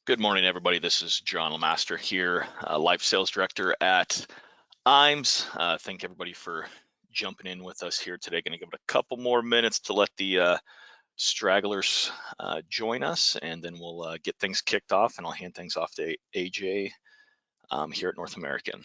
Good morning, everybody. This is John LaMaster here, Life Sales Director at IAMS. Thank everybody for jumping in with us here today. Going to give it a couple more minutes to let the stragglers join us, and then we'll get things kicked off, and I'll hand things off to AJ here at North American.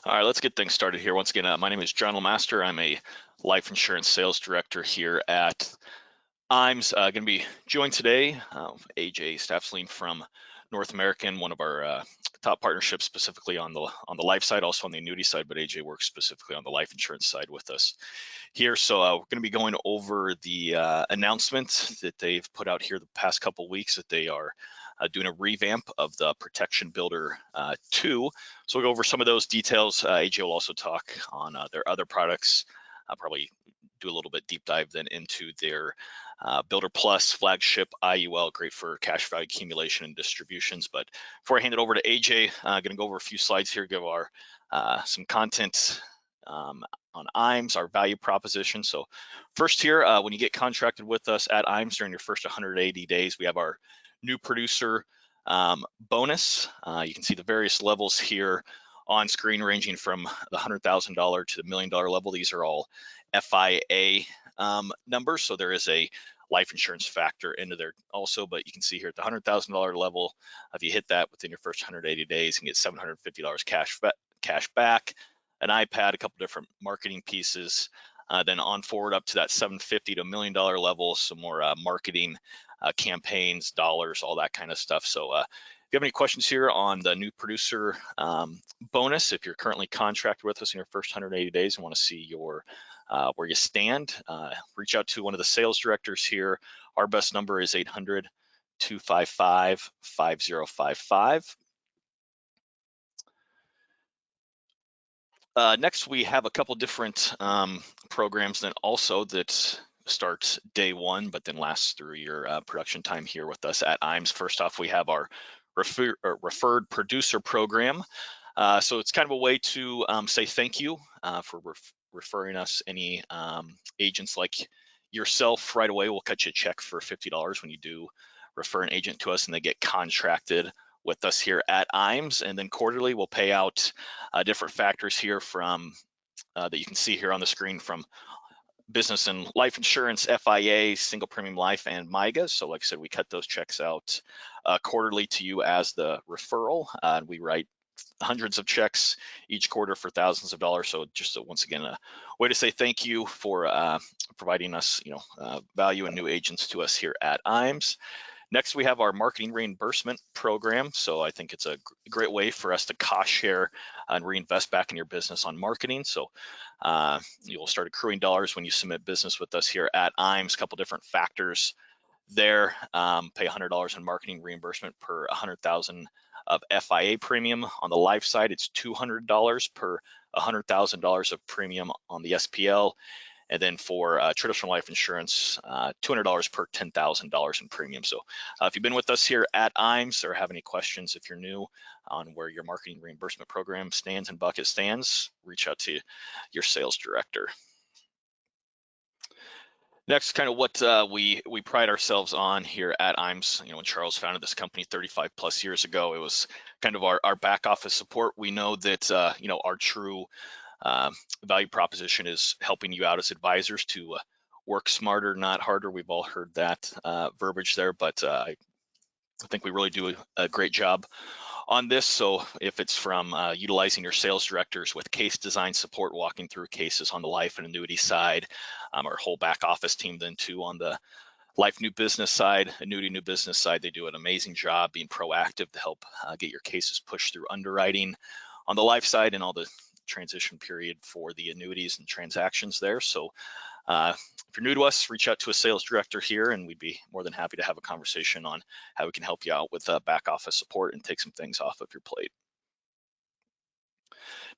All right, let's get things started here. Once again, my name is John LaMaster. I'm a life insurance sales director here at IAMS. Going to be joined today, AJ Stafslien from North American, one of our top partnerships, specifically on the life side, also on the annuity side, but AJ works specifically on the life insurance side with us here. So we're going to be going over the announcement that they've put out here the past couple weeks that they are doing a revamp of the Protection Builder 2. So we'll go over some of those details. AJ will also talk on their other products. I'll probably do a little bit deep dive then into their Builder Plus flagship IUL, great for cash value accumulation and distributions. But before I hand it over to AJ, I'm going to go over a few slides here, give our some content on IAMS, our value proposition. So first here, when you get contracted with us at IAMS during your first 180 days, we have our new producer bonus. You can see the various levels here on screen, ranging from the $100,000 to the $1 million level. These are all FIA numbers, so there is a life insurance factor into there also, but you can see here at the $100,000 level, if you hit that within your first 180 days, you can get $750 cash back, an iPad, a couple different marketing pieces, then on forward up to that $750 to $1 million level, some more marketing campaigns, dollars, all that kind of stuff. So if you have any questions here on the new producer bonus, if you're currently contracted with us in your first 180 days and want to see your where you stand, reach out to one of the sales directors here. Our best number is 800-255-5055. Next, we have a couple different programs then also that start day one, but then lasts through your production time here with us at IAMS. First off, we have our referred producer program. So it's kind of a way to say thank you for referring us any agents like yourself. Right away, we'll cut you a check for $50 when you do refer an agent to us and they get contracted with us here at IAMS. And then quarterly, we'll pay out different factors here from that you can see here on the screen, from business and life insurance, FIA, single premium life, and MIGA. So like I said, we cut those checks out quarterly to you as the referral. We write hundreds of checks each quarter for thousands of dollars. So just once again, a way to say thank you for providing us, value and new agents to us here at IAMS. Next, we have our marketing reimbursement program. So I think it's a great way for us to cost share and reinvest back in your business on marketing. So you'll start accruing dollars when you submit business with us here at IAMS. A couple different factors there. Pay $100 in marketing reimbursement per 100,000 of FIA premium. On the life side, it's $200 per $100,000 of premium on the SPL. And then for traditional life insurance, $200 per $10,000 in premium. So if you've been with us here at IAMS or have any questions, if you're new on where your marketing reimbursement program stands and bucket stands, reach out to your sales director. Next, kind of what we pride ourselves on here at IAMS. When Charles founded this company 35 plus years ago, it was kind of our back office support. We know that our true value proposition is helping you out as advisors to work smarter, not harder. We've all heard that verbiage there, but I think we really do a great job on this. So if it's from utilizing your sales directors with case design support, walking through cases on the life and annuity side, our whole back office team then too on the life new business side, annuity new business side, they do an amazing job being proactive to help get your cases pushed through underwriting on the life side and all the transition period for the annuities and transactions there. So If you're new to us, reach out to a sales director here, and we'd be more than happy to have a conversation on how we can help you out with back office support and take some things off of your plate.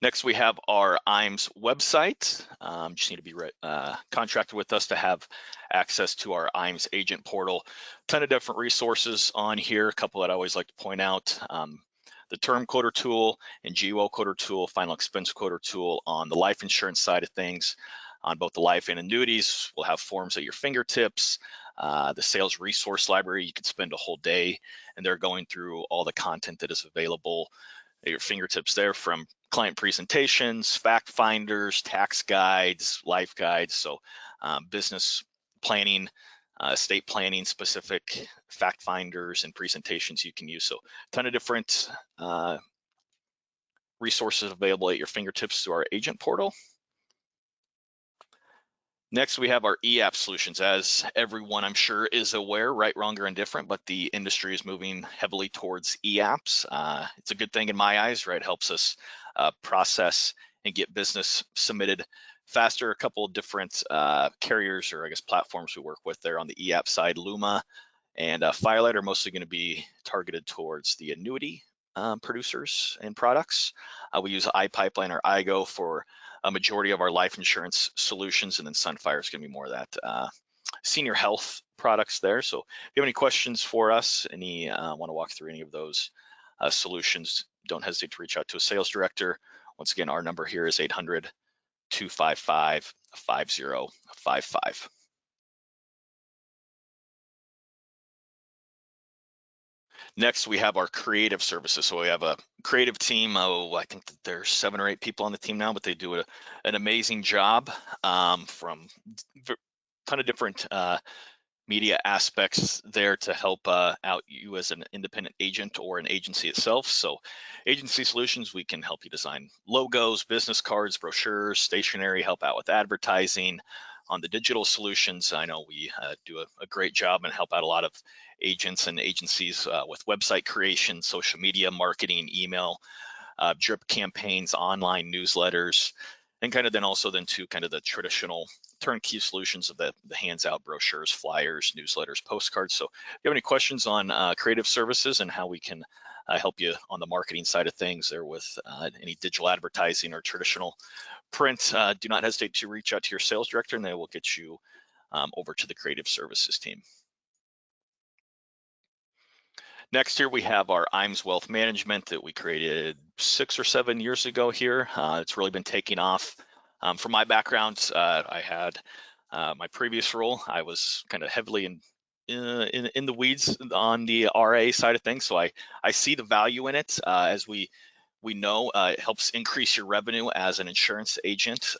Next, we have our IAMS website. Just need to be contracted with us to have access to our IAMS agent portal. Ton of different resources on here. A couple that I always like to point out. The term quoter tool and GUL quoter tool, final expense quoter tool on the life insurance side of things. On both the life and annuities, we'll have forms at your fingertips. The sales resource library, you could spend a whole day and they're going through all the content that is available at your fingertips there, from client presentations, fact finders, tax guides, life guides, so business planning, estate planning specific fact finders and presentations you can use. So a ton of different resources available at your fingertips through our agent portal. Next, we have our EAP solutions. As everyone I'm sure is aware, right, wrong, or indifferent, but the industry is moving heavily towards EAPs. It's a good thing in my eyes, right? It helps us process and get business submitted faster. A couple of different carriers, or I guess platforms we work with there on the EAP side, Luma and Firelight, are mostly going to be targeted towards the annuity producers and products. We use iPipeline or iGo for a majority of our life insurance solutions, and then Sunfire is going to be more of that senior health products there. So if you have any questions for us, want to walk through any of those solutions, don't hesitate to reach out to a sales director. Once again, our number here is 800-255-5055. Next, we have our creative services. So we have a creative team. I think that there's 7 or 8 people on the team now, but they do an amazing job from a ton of different media aspects there to help out you as an independent agent or an agency itself. So agency solutions, we can help you design logos, business cards, brochures, stationery, help out with advertising. On the digital solutions, I know we do a great job and help out a lot of agents and agencies with website creation, social media marketing, email, drip campaigns, online newsletters, and kind of then the traditional turnkey solutions of the hands out brochures, flyers, newsletters, postcards. So if you have any questions on creative services and how we can help you on the marketing side of things there with any digital advertising or traditional print, do not hesitate to reach out to your sales director and they will get you over to the creative services team. Next here we have our IAMS Wealth Management that we created 6 or 7 years ago here. It's really been taking off. From my background, I had my previous role, I was kind of heavily in the weeds on the RA side of things. So I see the value in it. As we know, it helps increase your revenue as an insurance agent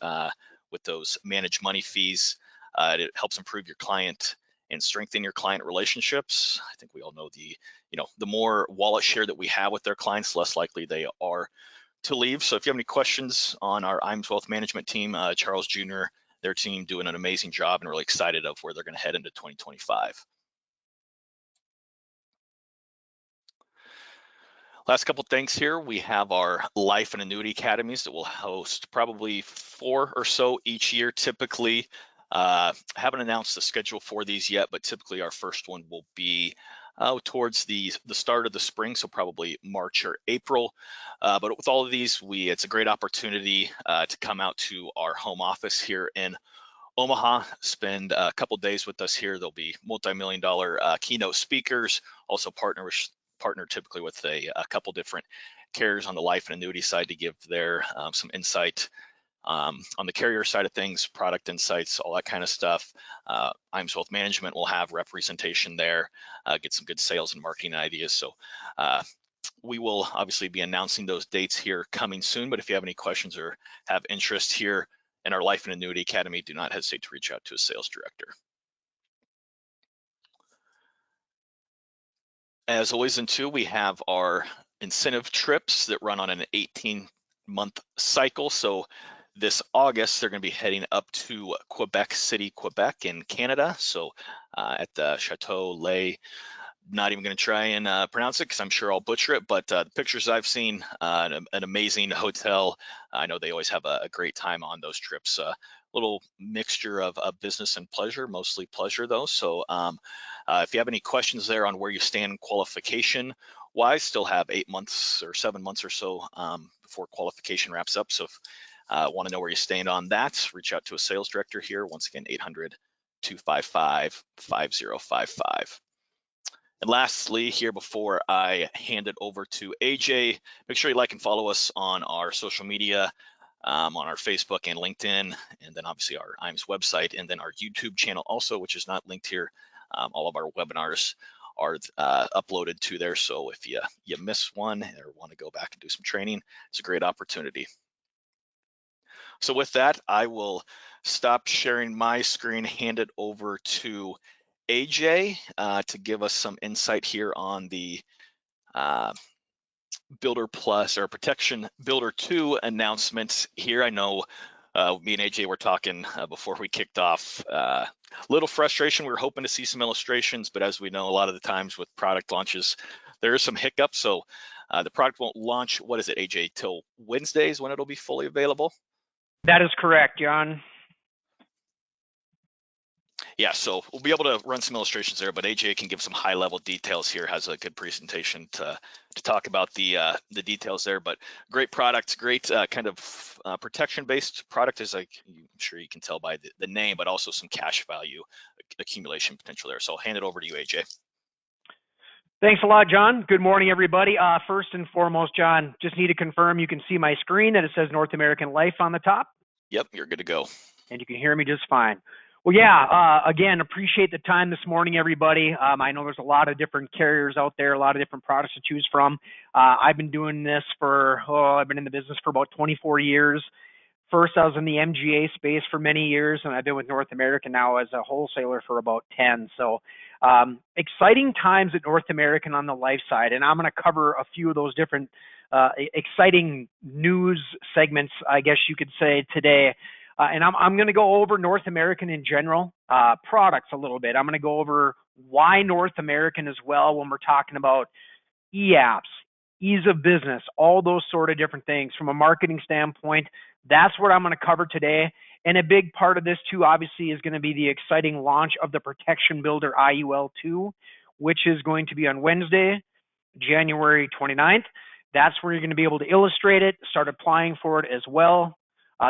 with those managed money fees. It helps improve your client and strengthen your client relationships. I think we all know the more wallet share that we have with their clients, less likely they are to leave. So if you have any questions on our IAMS Wealth Management team, Charles Jr., their team doing an amazing job and really excited of where they're going to head into 2025. Last couple things here, we have our life and annuity academies that will host probably 4 or so each year typically. Haven't announced the schedule for these yet, but typically our first one will be towards the start of the spring, so probably March or April. But with all of these, it's a great opportunity to come out to our home office here in Omaha, spend a couple days with us here. There'll be multi-million-dollar keynote speakers, also partner typically with a couple different carriers on the life and annuity side to give their some insight on the carrier side of things, product insights, all that kind of stuff. IAMS Wealth Management will have representation there, get some good sales and marketing ideas. So we will obviously be announcing those dates here coming soon, but if you have any questions or have interest here in our Life and Annuity Academy, do not hesitate to reach out to a sales director. As always in 2, we have our incentive trips that run on an 18-month cycle. So this August, they're going to be heading up to Quebec City, Quebec in Canada. So at the Chateau Lay, not even going to try and pronounce it because I'm sure I'll butcher it, but the pictures I've seen, an amazing hotel. I know they always have a great time on those trips little mixture of business and pleasure, mostly pleasure though. So if you have any questions there on where you stand qualification wise, still have 8 months or 7 months or so before qualification wraps up. So if want to know where you stand on that, reach out to a sales director here. Once again, 800-255-5055. And lastly, here before I hand it over to AJ, make sure you like and follow us on our social media, on our Facebook and LinkedIn, and then obviously our IAMS website, and then our YouTube channel also, which is not linked here. All of our webinars are uploaded to there. So if you miss one or want to go back and do some training, it's a great opportunity. So with that, I will stop sharing my screen, hand it over to AJ to give us some insight here on the Builder Plus or Protection Builder 2 announcements here. I know me and AJ were talking before we kicked off. Little frustration. We were hoping to see some illustrations, but as we know, a lot of the times with product launches, there is some hiccups. So the product won't launch, what is it, AJ, till Wednesdays when it'll be fully available? That is correct, John. Yeah, so we'll be able to run some illustrations there, but AJ can give some high-level details here, has a good presentation to talk about the details there. But great product, great kind of protection-based product, as I'm sure you can tell by the name, but also some cash value accumulation potential there. So I'll hand it over to you, AJ. Thanks a lot, John. Good morning, everybody. First and foremost, John, just need to confirm you can see my screen that it says North American Life on the top. Yep, you're good to go. And you can hear me just fine. Well, yeah, again, appreciate the time this morning, everybody. I know there's a lot of different carriers out there, a lot of different products to choose from. I've been doing this I've been in the business for about 24 years. First, I was in the MGA space for many years, and I've been with North American now as a wholesaler for about 10. So exciting times at North American on the life side, and I'm going to cover a few of those different exciting news segments, I guess you could say, today. And I'm going to go over North American in general, products a little bit. I'm going to go over why North American as well when we're talking about e-apps, ease of business, all those sort of different things from a marketing standpoint. That's what I'm going to cover today. And a big part of this too, obviously, is going to be the exciting launch of the Protection Builder IUL 2, which is going to be on Wednesday, January 29th. That's where you're going to be able to illustrate it, start applying for it as well.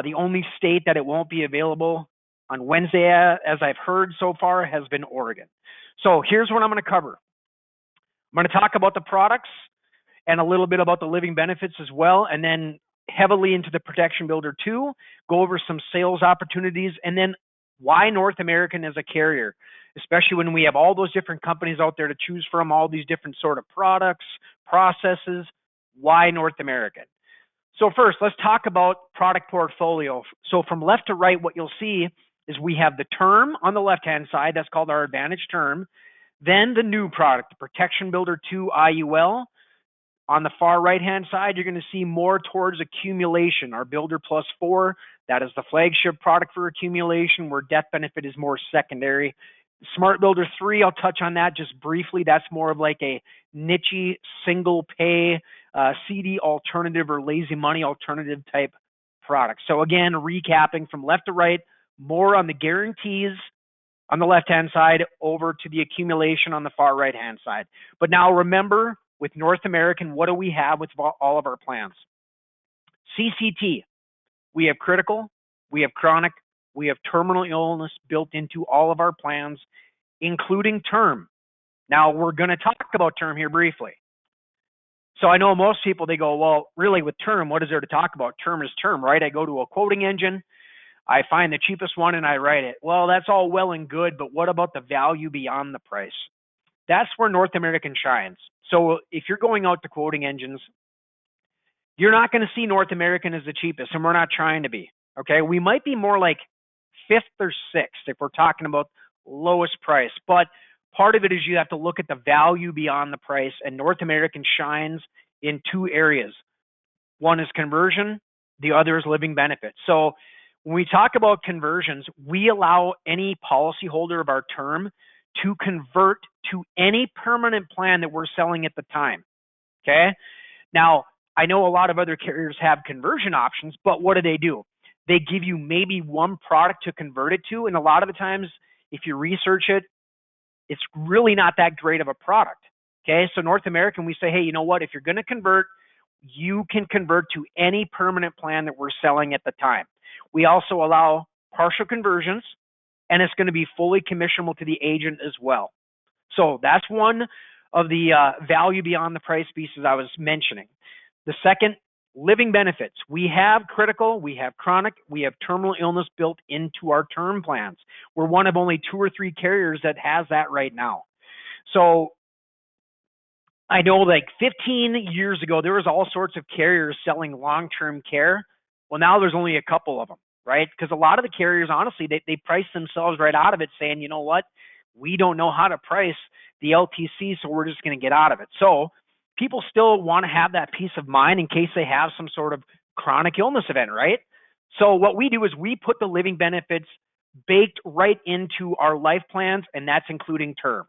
The only state that it won't be available on Wednesday, as I've heard so far, has been Oregon. So here's what I'm going to cover. I'm going to talk about the products and a little bit about the living benefits as well, and then heavily into the Protection Builder 2, go over some sales opportunities, and then why North American as a carrier, especially when we have all those different companies out there to choose from, all these different sort of products, processes, why North American? So first, let's talk about product portfolio. So from left to right, what you'll see is we have the term on the left-hand side. That's called our Advantage term. Then the new product, the Protection Builder 2 IUL. On the far right-hand side, you're going to see more towards accumulation, our Builder Plus 4. That is the flagship product for accumulation, where death benefit is more secondary. Smart Builder 3, I'll touch on that just briefly. That's more of like a niche single pay CD alternative or lazy money alternative type product. So again, recapping from left to right, more on the guarantees on the left-hand side over to the accumulation on the far right-hand side. But now remember, with North American, what do we have with all of our plans? CCT, we have critical, we have chronic, we have terminal illness built into all of our plans, including term. Now, we're going to talk about term here briefly. So I know most people, they go, well, really with term, what is there to talk about? Term is term, right? I go to a quoting engine, I find the cheapest one and I write it. Well, that's all well and good, but what about the value beyond the price? That's where North American shines. So if you're going out to quoting engines, you're not going to see North American as the cheapest, and we're not trying to be, okay? We might be more like 5th or 6th if we're talking about lowest price, but part of it is you have to look at the value beyond the price, and North American shines in 2 areas. One is conversion, the other is living benefits. So when we talk about conversions, we allow any policyholder of our term to convert to any permanent plan that we're selling at the time, okay? Now, I know a lot of other carriers have conversion options, but what do? They give you maybe one product to convert it to. And a lot of the times, if you research it, it's really not that great of a product. Okay. So North American, we say, hey, you know what? If you're going to convert, you can convert to any permanent plan that we're selling at the time. We also allow partial conversions, and it's going to be fully commissionable to the agent as well. So that's one of the value beyond the price pieces I was mentioning. The second, living benefits. We have critical, we have chronic, we have terminal illness built into our term plans. We're one of only 2 or 3 carriers that has that right now. So I know like 15 years ago, there was all sorts of carriers selling long-term care. Well, now there's only a couple of them, right? Because a lot of the carriers, honestly, they price themselves right out of it saying, you know what, we don't know how to price the LTC, so we're just going to get out of it. So people still want to have that peace of mind in case they have some sort of chronic illness event, right? So what we do is we put the living benefits baked right into our life plans, and that's including term.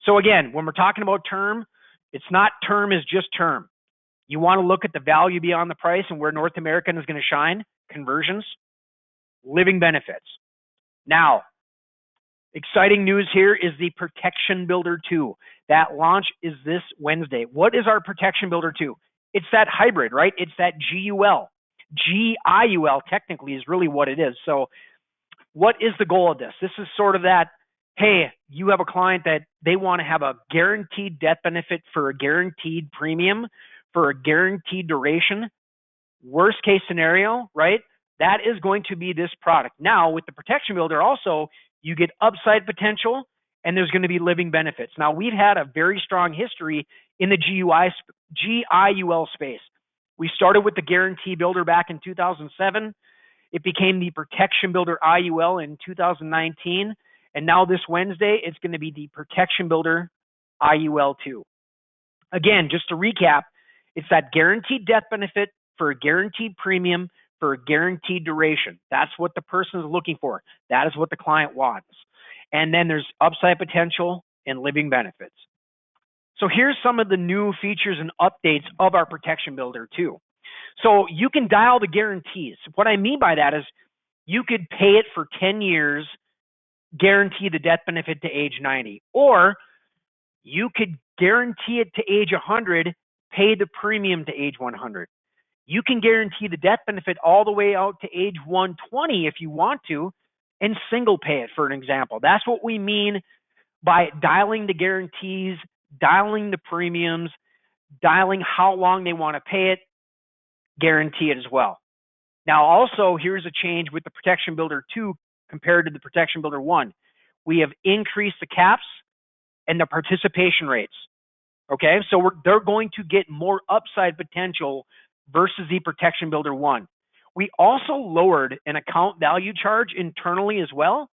So again, when we're talking about term, it's not term is just term. You want to look at the value beyond the price and where North American is going to shine, conversions, living benefits. Now, exciting news here is the Protection Builder 2. That launch is this Wednesday. What is our Protection Builder 2? It's that hybrid, right? It's that GUL. GIUL technically is really what it is. So what is the goal of this? This is sort of that, hey, you have a client that they want to have a guaranteed death benefit for a guaranteed premium for a guaranteed duration. Worst case scenario, right? That is going to be this product. Now, with the Protection Builder also, you get upside potential and there's going to be living benefits. Now, we've had a very strong history in the GIUL space. We started with the Guarantee Builder back in 2007. It became the Protection Builder IUL in 2019. And now this Wednesday, it's going to be the Protection Builder IUL 2. Again, just to recap, it's that guaranteed death benefit for a guaranteed premium for a guaranteed duration. That's what the person is looking for. That is what the client wants. And then there's upside potential and living benefits. So here's some of the new features and updates of our Protection Builder 2. So you can dial the guarantees. What I mean by that is you could pay it for 10 years, guarantee the death benefit to age 90, or you could guarantee it to age 100, pay the premium to age 100. You can guarantee the death benefit all the way out to age 120 if you want to, and single pay it, for an example. That's what we mean by dialing the guarantees, dialing the premiums, dialing how long they want to pay it, guarantee it as well. Now, also, here's a change with the Protection Builder 2 compared to the Protection Builder 1. We have increased the caps and the participation rates. Okay, so they're going to get more upside potential versus the Protection Builder 1. We also lowered an account value charge internally as well.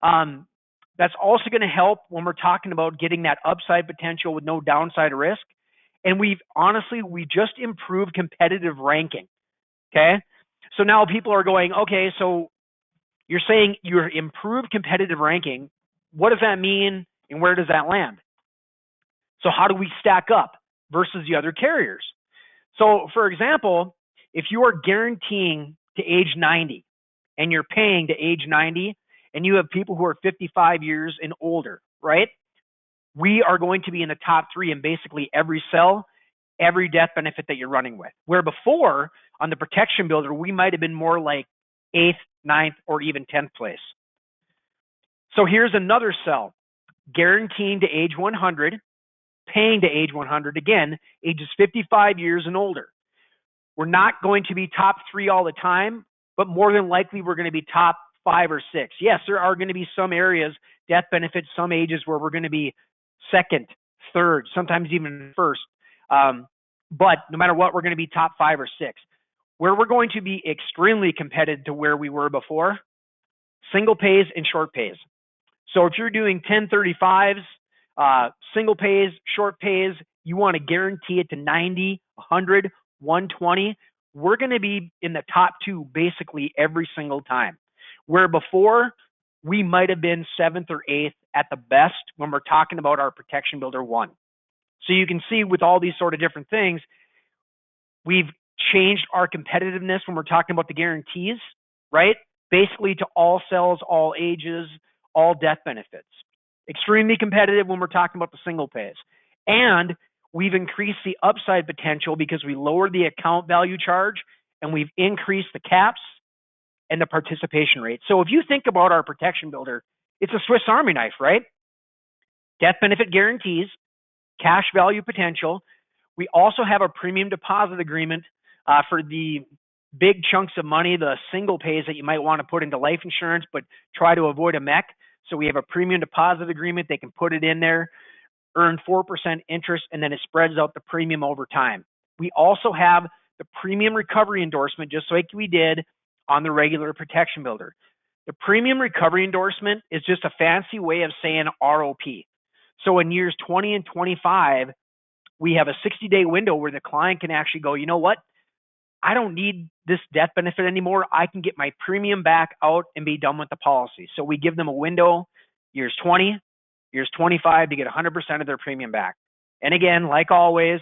That's also going to help when we're talking about getting that upside potential with no downside risk. And we just improved competitive ranking. Okay, so now people are going, okay, so you're saying you're improved competitive ranking. What does that mean and where does that land? So how do we stack up versus the other carriers? So for example, if you are guaranteeing to age 90 and you're paying to age 90 and you have people who are 55 years and older, right? We are going to be in the top 3 in basically every cell, every death benefit that you're running with. Where before on the Protection Builder, we might have been more like 8th, 9th, or even 10th place. So here's another cell, guaranteeing to age 100, paying to age 100, again, ages 55 years and older. We're not going to be top 3 all the time, but more than likely we're going to be top 5 or 6. Yes, there are going to be some areas, death benefits, some ages where we're going to be 2nd, 3rd, sometimes even 1st. But no matter what, we're going to be top 5 or 6. Where we're going to be extremely competitive to where we were before, single pays and short pays. So if you're doing 1035s, single pays, short pays, you want to guarantee it to 90, 100, 120, we're going to be in the top 2 basically every single time. Where before, we might have been 7th or 8th at the best when we're talking about our Protection Builder 1. So you can see with all these sort of different things, we've changed our competitiveness when we're talking about the guarantees. right? Basically to all cells, all ages, all death benefits. Extremely competitive when we're talking about the single pays. And we've increased the upside potential because we lowered the account value charge and we've increased the caps and the participation rate. So if you think about our protection builder, it's a Swiss Army knife, right? Death benefit guarantees, cash value potential. We also have a premium deposit agreement for the big chunks of money, the single pays that you might want to put into life insurance, but try to avoid a MEC. So we have a premium deposit agreement. They can put it in there, earn 4% interest, and then it spreads out the premium over time. We also have the premium recovery endorsement, just like we did on the regular protection builder. The premium recovery endorsement is just a fancy way of saying ROP. So in years 20 and 25, we have a 60-day window where the client can actually go, you know what? I don't need this death benefit anymore. I can get my premium back out and be done with the policy. So we give them a window, years 20, years 25, to get 100% of their premium back. And again, like always,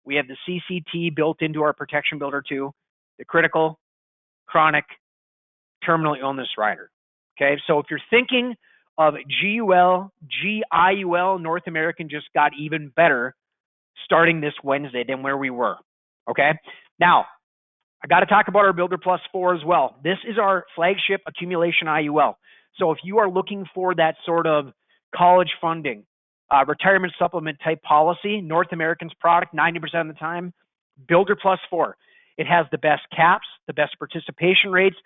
we have the CCT built into our protection builder too, the critical, chronic, terminal illness rider. Okay, so if you're thinking of GUL, GIUL, North American just got even better starting this Wednesday than where we were. Okay, now I got to talk about our Builder Plus 4 as well. This is our flagship accumulation IUL. So if you are looking for that sort of college funding, retirement supplement type policy, North American's product 90% of the time, Builder Plus 4. It has the best caps, the best participation rates,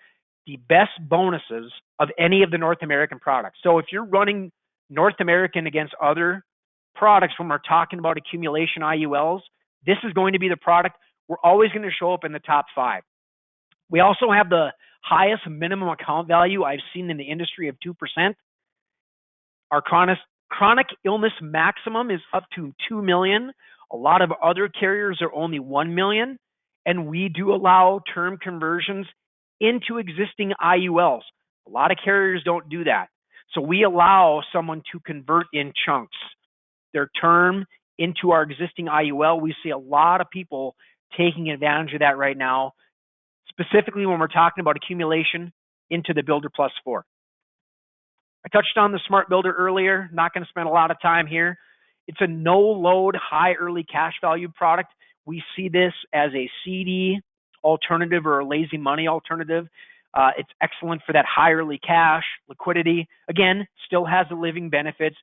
the best bonuses of any of the North American products. So if you're running North American against other products when we're talking about accumulation IULs, this is going to be the product. We're always going to show up in the top 5. We also have the highest minimum account value I've seen in the industry of 2%. Our chronic illness maximum is up to $2 million. A lot of other carriers are only $1 million. And we do allow term conversions into existing IULs. A lot of carriers don't do that. So we allow someone to convert in chunks their term into our existing IUL. We see a lot of people taking advantage of that right now, specifically when we're talking about accumulation into the Builder Plus 4. I touched on the Smart Builder earlier, not going to spend a lot of time here. It's a no-load, high early cash value product. We see this as a CD alternative or a lazy money alternative. It's excellent for that high early cash, liquidity. Again, still has the living benefits,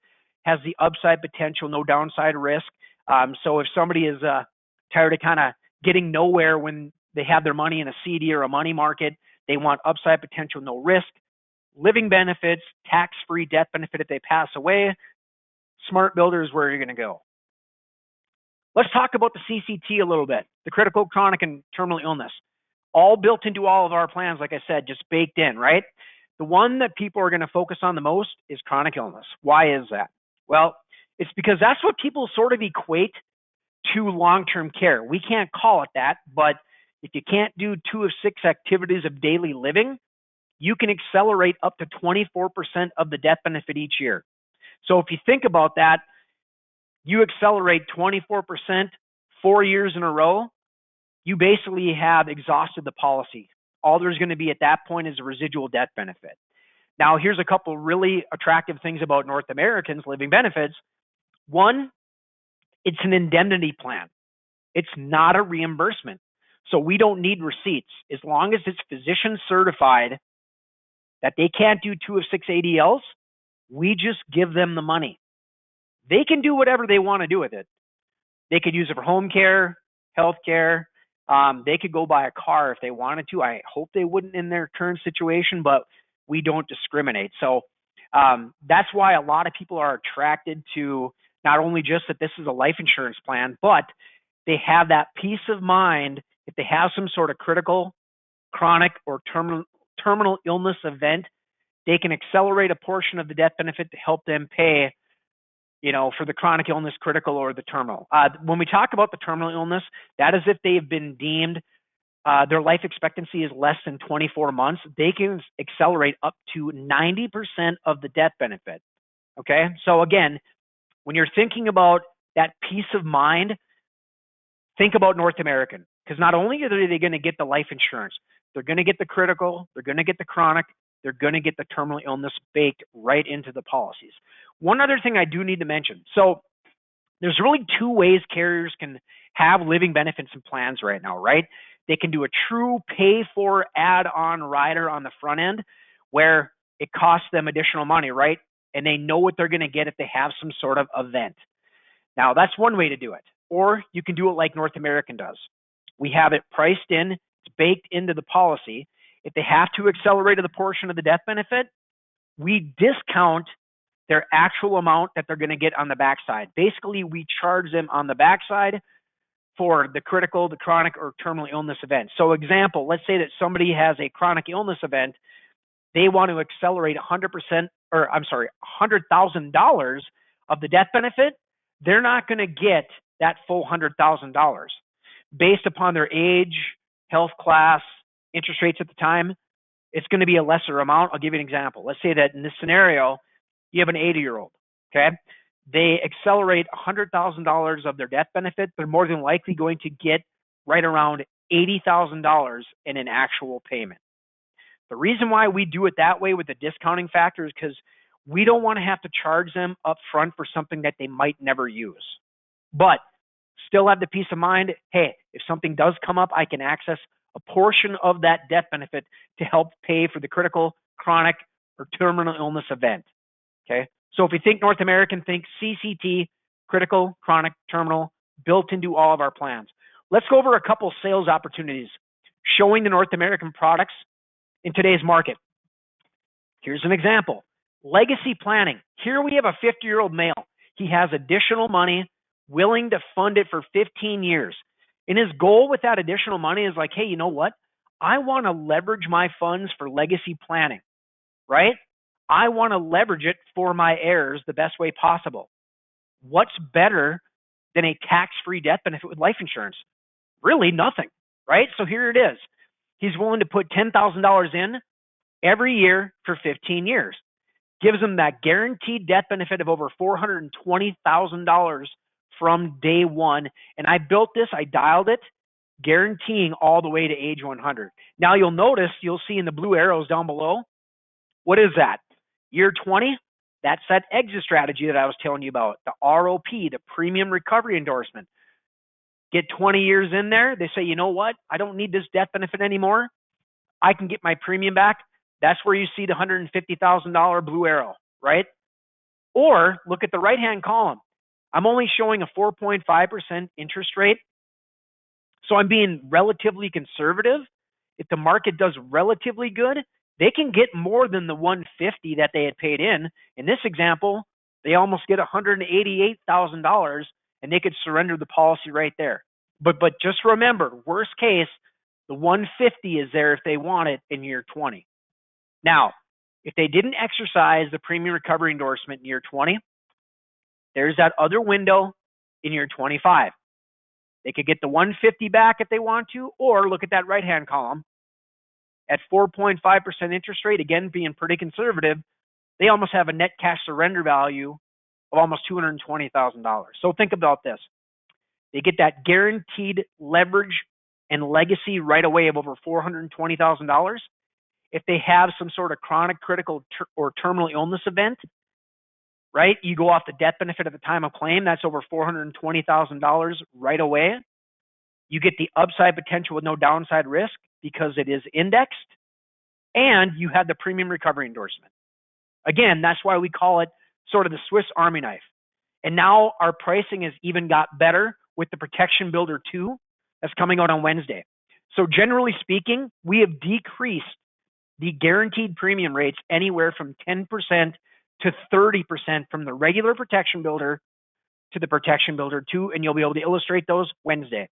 has the upside potential, no downside risk. So if somebody is tired of kind of getting nowhere when they have their money in a CD or a money market, they want upside potential, no risk, living benefits, tax-free death benefit if they pass away, Smart Builder is where you're going to go. Let's talk about the CCT a little bit, the critical, chronic, and terminal illness. All built into all of our plans, like I said, just baked in, right? The one that people are going to focus on the most is chronic illness. Why is that? Well, it's because that's what people sort of equate to long-term care. We can't call it that, but if you can't do 2 of 6 activities of daily living, you can accelerate up to 24% of the death benefit each year. So if you think about that, you accelerate 24% 4 years in a row, you basically have exhausted the policy. All there's going to be at that point is a residual death benefit. Now, here's a couple really attractive things about North Americans living benefits. One, it's an indemnity plan. It's not a reimbursement. So we don't need receipts. As long as it's physician certified that they can't do 2 of 6 ADLs, we just give them the money. They can do whatever they want to do with it. They could use it for home care, health care. They could go buy a car if they wanted to. I hope they wouldn't in their current situation, but we don't discriminate. So that's why a lot of people are attracted to not only just that this is a life insurance plan, but they have that peace of mind if they have some sort of critical, chronic, or terminal illness event, they can accelerate a portion of the death benefit to help them pay, for the chronic illness, critical, or the terminal. When we talk about the terminal illness, that is if they have been deemed their life expectancy is less than 24 months, they can accelerate up to 90% of the death benefit. Okay? So again, when you're thinking about that peace of mind, think about North American, because not only are they going to get the life insurance, they're going to get the critical, they're going to get the chronic, they're going to get the terminal illness baked right into the policies. One other thing I do need to mention. So there's really two ways carriers can have living benefits and plans right now, right? They can do a true pay for add-on rider on the front end where it costs them additional money, right? And they know what they're going to get if they have some sort of event. Now, that's one way to do it. Or you can do it like North American does. We have it priced in, it's baked into the policy. If they have to accelerate the portion of the death benefit, we discount their actual amount that they're going to get on the backside. Basically, we charge them on the backside for the critical, the chronic, or terminal illness event. So example, let's say that somebody has a chronic illness event. They want to accelerate 100,000 of the death benefit. They're not going to get that full $100,000 based upon their age, health class, interest rates at the time. It's going to be a lesser amount. I'll give you an example. Let's say that in this scenario, you have an 80-year-old, okay? They accelerate $100,000 of their death benefit. They're more than likely going to get right around $80,000 in an actual payment. The reason why we do it that way with the discounting factor is because we don't want to have to charge them up front for something that they might never use. But still have the peace of mind, hey, if something does come up, I can access a portion of that death benefit to help pay for the critical, chronic, or terminal illness event. Okay, so if we think North American, think CCT, critical, chronic, terminal, built into all of our plans. Let's go over a couple sales opportunities showing the North American products in today's market. Here's an example. Legacy planning. Here we have a 50-year-old male. He has additional money, willing to fund it for 15 years. And his goal with that additional money is like, hey, you know what? I want to leverage my funds for legacy planning, right? I want to leverage it for my heirs the best way possible. What's better than a tax-free death benefit with life insurance? Really nothing, right? So here it is. He's willing to put $10,000 in every year for 15 years. Gives him that guaranteed death benefit of over $420,000 from day one. And I built this, I dialed it, guaranteeing all the way to age 100. Now you'll notice, you'll see in the blue arrows down below, what is that? Year 20, that's that exit strategy that I was telling you about, the ROP, the premium recovery endorsement. Get 20 years in there, they say, you know what? I don't need this death benefit anymore. I can get my premium back. That's where you see the $150,000 blue arrow, right? Or look at the right-hand column. I'm only showing a 4.5% interest rate. So I'm being relatively conservative. If the market does relatively good, they can get more than the $150,000 that they had paid in. In this example, they almost get $188,000 and they could surrender the policy right there. But just remember, worst case, the $150,000 is there if they want it in year 20. Now, if they didn't exercise the premium recovery endorsement in year 20, there's that other window in year 25. They could get the $150,000 back if they want to, or look at that right-hand column. At 4.5% interest rate, again, being pretty conservative, they almost have a net cash surrender value of almost $220,000. So think about this. They get that guaranteed leverage and legacy right away of over $420,000. If they have some sort of chronic, critical, or terminal illness event, right, you go off the death benefit at the time of claim, that's over $420,000 right away. You get the upside potential with no downside risk because it is indexed, and you have the premium recovery endorsement. Again, that's why we call it sort of the Swiss Army knife. And now our pricing has even got better with the Protection Builder 2 that's coming out on Wednesday. So generally speaking, we have decreased the guaranteed premium rates anywhere from 10% to 30% from the regular Protection Builder to the Protection Builder 2, and you'll be able to illustrate those Wednesday.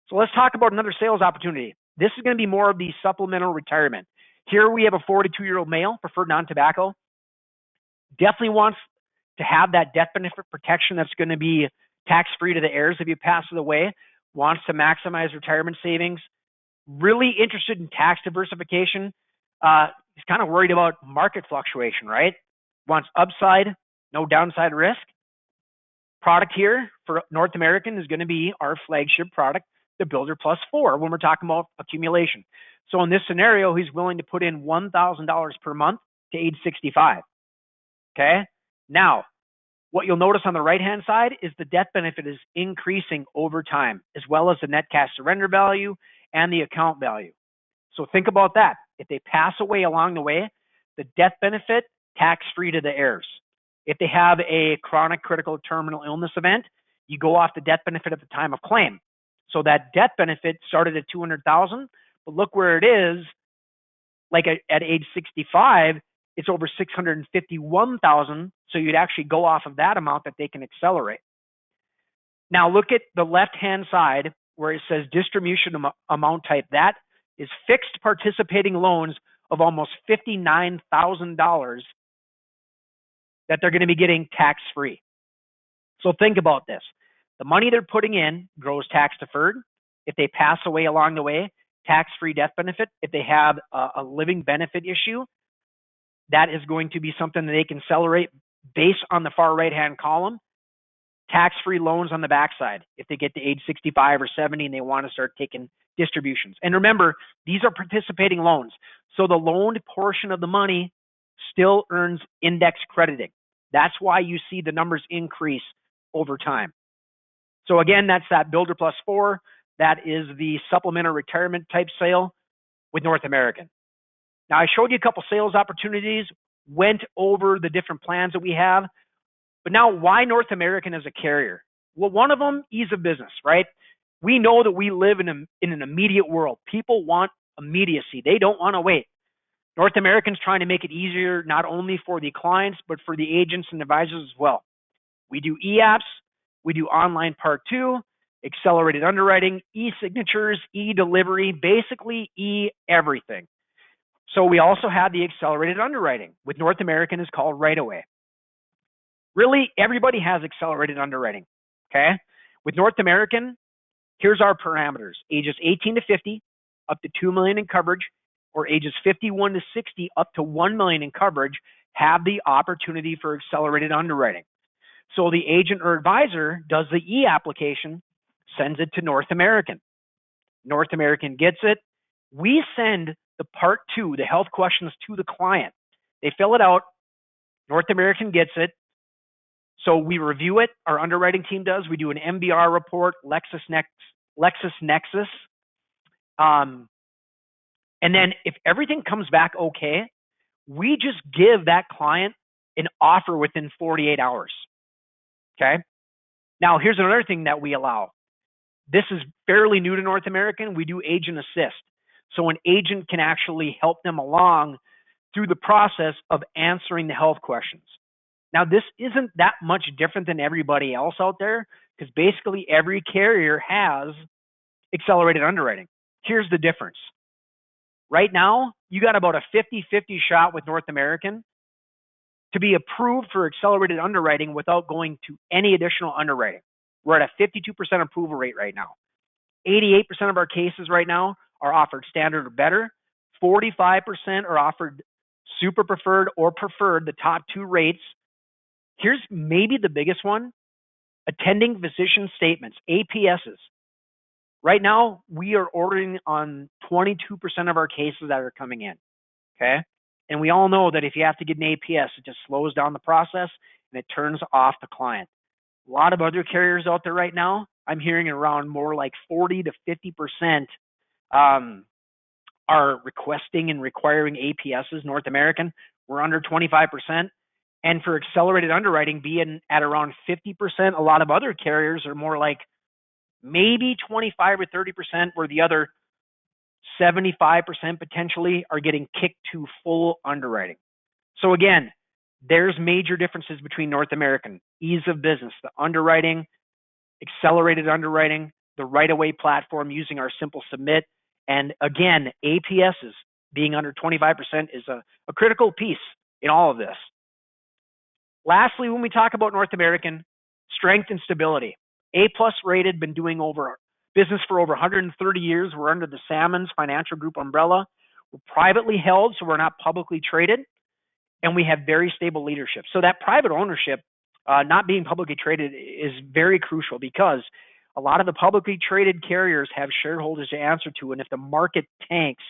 So let's talk about another sales opportunity. This is going to be more of the supplemental retirement. Here we have a 42-year-old male, preferred non-tobacco. Definitely wants to have that death benefit protection that's going to be tax-free to the heirs if you pass it away. Wants to maximize retirement savings. Really interested in tax diversification. He's kind of worried about market fluctuation, right? Wants upside, no downside risk. Product here for North American is going to be our flagship product, the Builder Plus 4, when we're talking about accumulation. So in this scenario, he's willing to put in $1,000 per month to age 65. Okay. Now, what you'll notice on the right-hand side is the death benefit is increasing over time, as well as the net cash surrender value and the account value. So think about that. If they pass away along the way, the death benefit, tax-free to the heirs. If they have a chronic critical terminal illness event, you go off the death benefit at the time of claim. So that death benefit started at $200,000, but look where it is. Like at age 65, it's over $651,000. So you'd actually go off of that amount that they can accelerate. Now look at the left-hand side where it says distribution amount type. That is fixed participating loans of almost $59,000 that they're going to be getting tax-free. So think about this. The money they're putting in grows tax deferred. If they pass away along the way, tax-free death benefit. If they have a living benefit issue, that is going to be something that they can accelerate based on the far right-hand column. Tax-free loans on the backside if they get to age 65 or 70 and they want to start taking distributions. And remember, these are participating loans. So the loaned portion of the money still earns index crediting. That's why you see the numbers increase over time. So again, that's that Builder Plus 4. That is the supplemental retirement type sale with North American. Now, I showed you a couple sales opportunities, went over the different plans that we have. But now, why North American as a carrier? Well, one of them, ease of business, right? We know that we live in an immediate world. People want immediacy. They don't want to wait. North American's trying to make it easier, not only for the clients, but for the agents and advisors as well. We do e-apps. We do online part 2, accelerated underwriting, e-signatures, e-delivery, basically e-everything. So we also have the accelerated underwriting. With North American is called right away. Really, everybody has accelerated underwriting, okay? With North American, here's our parameters. Ages 18 to 50, up to $2 million in coverage, or ages 51 to 60, up to $1 million in coverage, have the opportunity for accelerated underwriting. So the agent or advisor does the e-application, sends it to North American. North American gets it. We send the part 2, the health questions, to the client. They fill it out. North American gets it. So we review it. Our underwriting team does. We do an MBR report, LexisNexis. And then if everything comes back okay, we just give that client an offer within 48 hours. Okay. Now, here's another thing that we allow. This is fairly new to North American. We do agent assist. So an agent can actually help them along through the process of answering the health questions. Now, this isn't that much different than everybody else out there because basically every carrier has accelerated underwriting. Here's the difference. Right now, you got about a 50-50 shot with North American to be approved for accelerated underwriting without going to any additional underwriting. We're at a 52% approval rate right now. 88% of our cases right now are offered standard or better. 45% are offered super preferred or preferred, the top 2 rates. Here's maybe the biggest one, attending physician statements, APSs. Right now, we are ordering on 22% of our cases that are coming in, okay? And we all know that if you have to get an APS, it just slows down the process and it turns off the client. A lot of other carriers out there right now, I'm hearing around more like 40 to 50% are requesting and requiring APSs. North American, we're under 25%. And for accelerated underwriting, being at around 50%, a lot of other carriers are more like maybe 25 or 30%, where the other 75% potentially are getting kicked to full underwriting. So again, there's major differences between North American, ease of business, the underwriting, accelerated underwriting, the right-of-way platform using our simple submit. And again, APSs being under 25% is a critical piece in all of this. Lastly, when we talk about North American, strength and stability. A-plus rated, been doing business for over 130 years. We're under the Salmons Financial Group umbrella. We're privately held, so we're not publicly traded. And we have very stable leadership. So that private ownership, not being publicly traded, is very crucial because a lot of the publicly traded carriers have shareholders to answer to. And if the market tanks,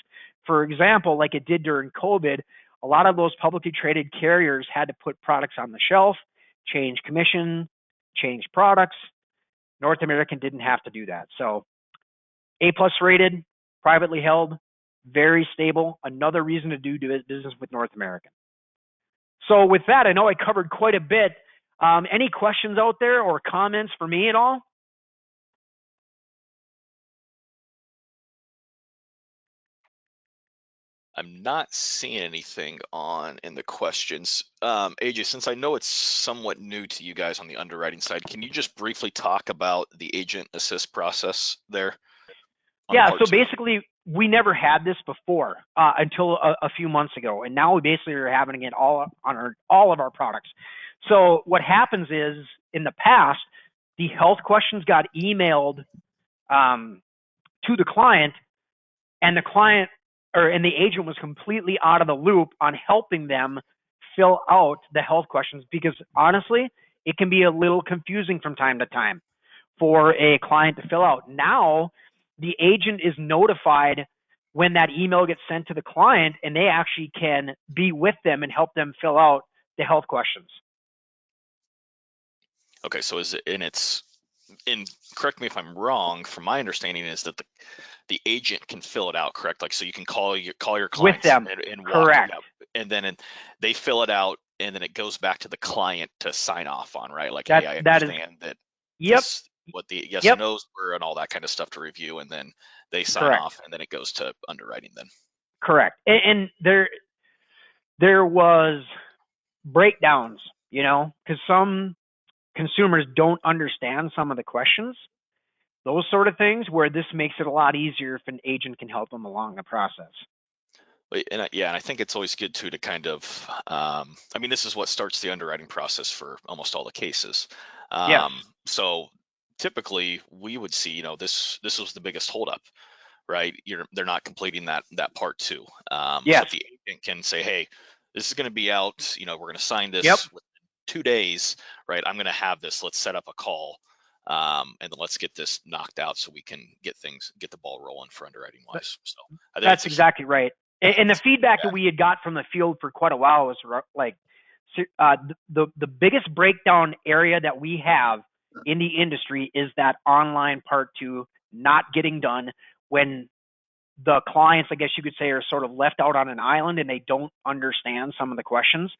For example, like it did during COVID, a lot of those publicly traded carriers had to put products on the shelf, change commission, change products. North American didn't have to do that. So A+ rated, privately held, very stable. Another reason to do business with North American. So with that, I know I covered quite a bit. Any questions out there or comments for me at all? I'm not seeing anything in the questions. AJ, since I know it's somewhat new to you guys on the underwriting side, can you just briefly talk about the agent assist process there on the Yeah, part so two? basically, we never had this before until a few months ago, and now we basically are having it all on all of our products. So what happens is, in the past, the health questions got emailed to the client, and the agent was completely out of the loop on helping them fill out the health questions, because honestly, it can be a little confusing from time to time for a client to fill out. Now, the agent is notified when that email gets sent to the client, and they actually can be with them and help them fill out the health questions. Okay, so correct me if I'm wrong, from my understanding is that the agent can fill it out, correct? Like, so you can call your With clients them. and walk, Correct. and then they fill it out, and then it goes back to the client to sign off on, right? Like, hey, I That is, understand that yep, this, what the yes and yep, no's were and all that kind of stuff to review, and then they sign correct, off, and then it goes to underwriting then. correct. And there was breakdowns, because some consumers don't understand some of the questions, those sort of things, where this makes it a lot easier if an agent can help them along the process. And I think it's always good too to kind of, I mean, this is what starts the underwriting process for almost all the cases. Yes. So typically we would see, this was the biggest holdup, right? They're not completing that part two. So Yes. if the agent can say, hey, this is going to be out, we're going to sign Yep. this within 2 days, right? I'm going to have this. Let's set up a call, and then let's get this knocked out so we can get the ball rolling for underwriting wise. So I think That's it's a huge exactly right. And the feedback that feedback. we had got from the field for quite a while was like, the biggest breakdown area that we have in the industry is that online part two not getting done, when the clients, I guess you could say, are sort of left out on an island and they don't understand some of the questions.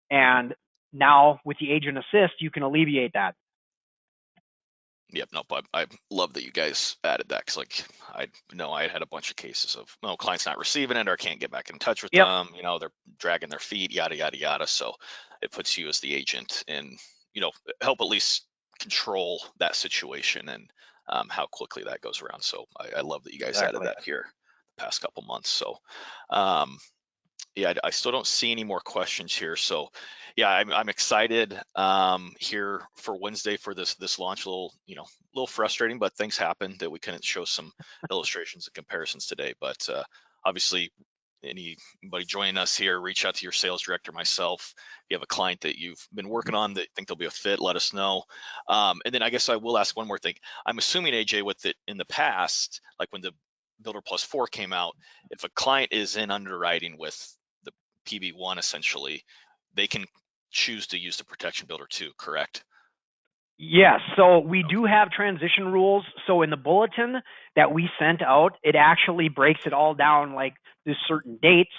And now with the agent assist, you can alleviate that. Yep, nope. I love that you guys added that, because like I know I had a bunch of cases of clients not receiving it or can't get back in touch with Yep. them. They're dragging their feet, yada yada yada. So it puts you as the agent and help at least control that situation and how quickly that goes around. So I love that you guys added Exactly. that here the past couple months. So um, yeah, I still don't see any more questions here. So yeah, I'm excited here for Wednesday for this launch. A little frustrating, but things happen that we couldn't show some illustrations and comparisons today. But obviously, anybody joining us here, reach out to your sales director, myself. If you have a client that you've been working on that think they'll be a fit, let us know. And then I guess I will ask one more thing. I'm assuming, AJ, with it in the past, like when the Builder Plus 4 came out, if a client is in underwriting with the PB1, essentially, they can choose to use the Protection Builder 2, correct? Yes, so we do have transition rules. So in the bulletin that we sent out, it actually breaks it all down, like there's certain dates,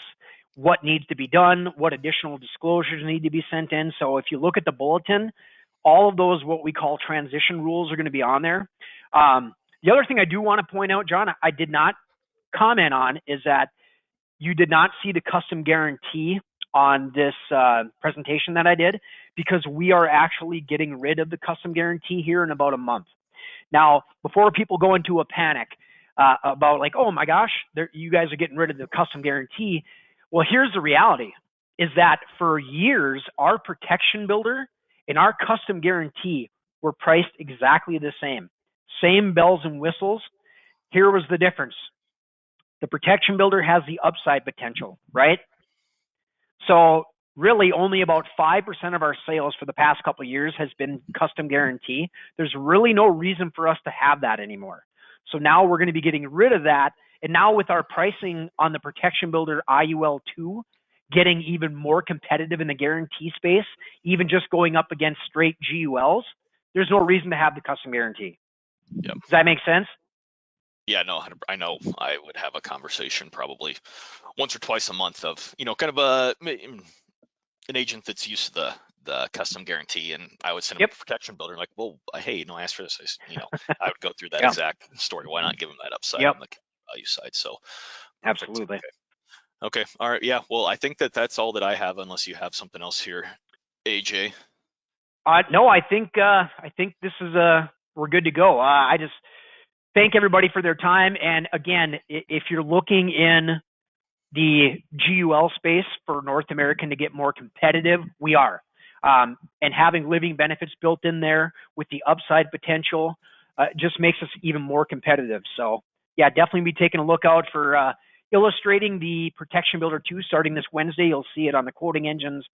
what needs to be done, what additional disclosures need to be sent in. So if you look at the bulletin, all of those, what we call transition rules, are going to be on there. The other thing I do want to point out, John, I did not comment on, is that you did not see the custom guarantee on this presentation that I did, because we are actually getting rid of the custom guarantee here in about a month. Now, before people go into a panic about like, oh my gosh, you guys are getting rid of the custom guarantee. Well, here's the reality, is that for years, our Protection Builder and our custom guarantee were priced exactly the same bells and whistles. Here was the difference. The Protection Builder has the upside potential, right? So really only about 5% of our sales for the past couple of years has been custom guarantee. There's really no reason for us to have that anymore. So now we're going to be getting rid of that, And now with our pricing on the Protection Builder IUL 2 getting even more competitive in the guarantee space, even just going up against straight GULs, there's no reason to have the custom guarantee. Yep. Does that make sense? Yeah, no, I know I would have a conversation probably once or twice a month of, kind of an agent that's used to the custom guarantee, and I would send them Yep. a protection builder like, well, hey, I asked for this. I would go through that Yeah. exact story. Why not give them that upside Yep. on the value side? So perfect. Absolutely. Okay. All right. Yeah. Well, I think that's all that I have, unless you have something else here, AJ. No, I think this is we're good to go. I just thank everybody for their time. And again, if you're looking in the GUL space for North American to get more competitive, we are. And having living benefits built in there with the upside potential just makes us even more competitive. So yeah, definitely be taking a look out for illustrating the Protection Builder 2 starting this Wednesday. You'll see it on the quoting engines,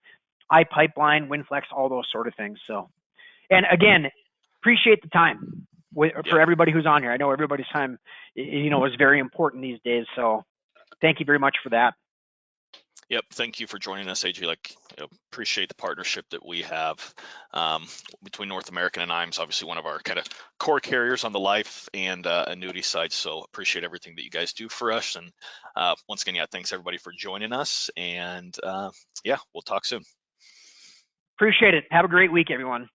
iPipeline, WinFlex, all those sort of things. So, and again, appreciate the time for everybody who's on here. I know everybody's time, is very important these days. So thank you very much for that. Yep. Thank you for joining us, AJ. Appreciate the partnership that we have between North American and IAMS, obviously one of our kind of core carriers on the life and annuity side. So appreciate everything that you guys do for us. And once again, thanks everybody for joining us. And we'll talk soon. Appreciate it. Have a great week, everyone.